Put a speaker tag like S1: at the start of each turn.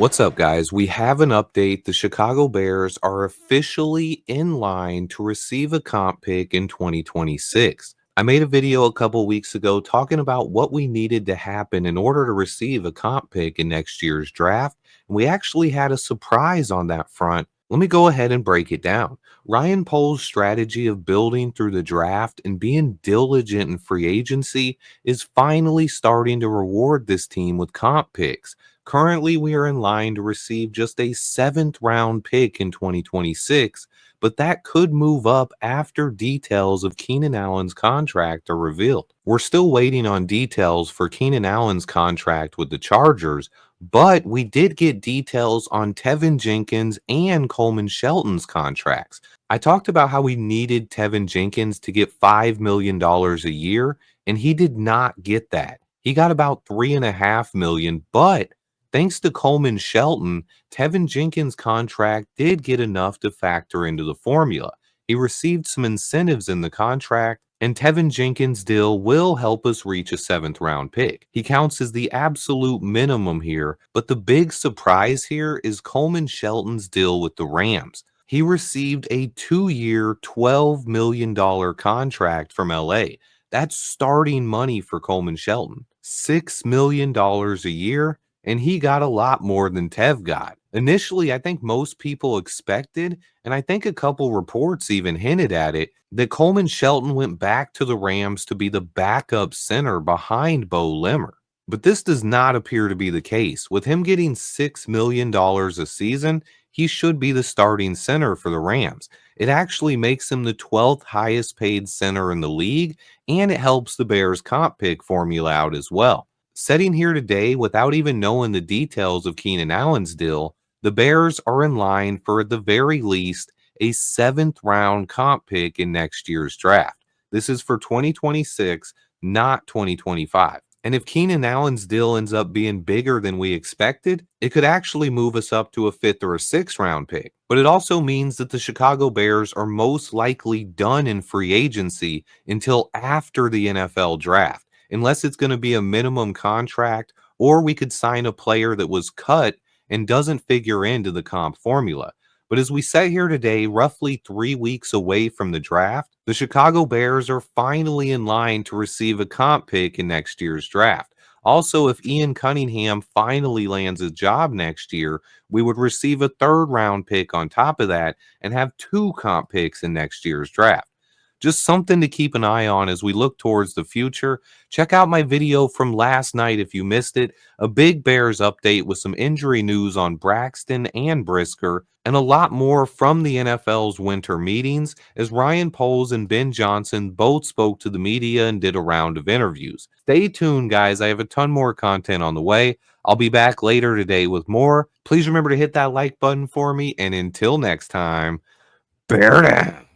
S1: What's up, guys? We have an update. The Chicago Bears are officially in line to receive a comp pick in 2026. I made a video a couple weeks ago talking about what we needed to happen in order to receive a comp pick in next year's draft, and we actually had a surprise on that front. Let me go ahead and break it down. Ryan Poles' strategy of building through the draft and being diligent in free agency is finally starting to reward this team with comp picks. Currently, we are in line to receive just a seventh round pick in 2026, but that could move up after details of Keenan Allen's contract are revealed. We're still waiting on details for Keenan Allen's contract with the Chargers, but we did get details on Teven Jenkins and Coleman Shelton's contracts. I talked about how we needed Teven Jenkins to get $5 million a year, and he did not get that. He got about $3.5 million, but thanks to Coleman Shelton, Teven Jenkins' contract did get enough to factor into the formula. He received some incentives in the contract, and Teven Jenkins' deal will help us reach a seventh round pick. He counts as the absolute minimum here, but the big surprise here is Coleman Shelton's deal with the Rams. He received a 2-year, $12 million contract from LA. That's starting money for Coleman Shelton. $6 million a year, and he got a lot more than Tev got. Initially, I think most people expected, and I think a couple reports even hinted at it, that Coleman Shelton went back to the Rams to be the backup center behind Bo Limmer. But this does not appear to be the case. With him getting $6 million a season, he should be the starting center for the Rams. It actually makes him the 12th highest paid center in the league, and it helps the Bears comp pick formula out as well. Sitting here today without even knowing the details of Keenan Allen's deal, the Bears are in line for at the very least a seventh round comp pick in next year's draft. This is for 2026, not 2025. And if Keenan Allen's deal ends up being bigger than we expected, it could actually move us up to a fifth or a sixth round pick. But it also means that the Chicago Bears are most likely done in free agency until after the NFL draft, unless it's going to be a minimum contract, or we could sign a player that was cut and doesn't figure into the comp formula. But as we sit here today, roughly 3 weeks away from the draft, the Chicago Bears are finally in line to receive a comp pick in next year's draft. Also, if Ian Cunningham finally lands a job next year, we would receive a third round pick on top of that and have two comp picks in next year's draft. Just something to keep an eye on as we look towards the future. Check out my video from last night if you missed it. A big Bears update with some injury news on Braxton and Brisker, and a lot more from the NFL's winter meetings, as Ryan Poles and Ben Johnson both spoke to the media and did a round of interviews. Stay tuned, guys. I have a ton more content on the way. I'll be back later today with more. Please remember to hit that like button for me, and until next time, bear down.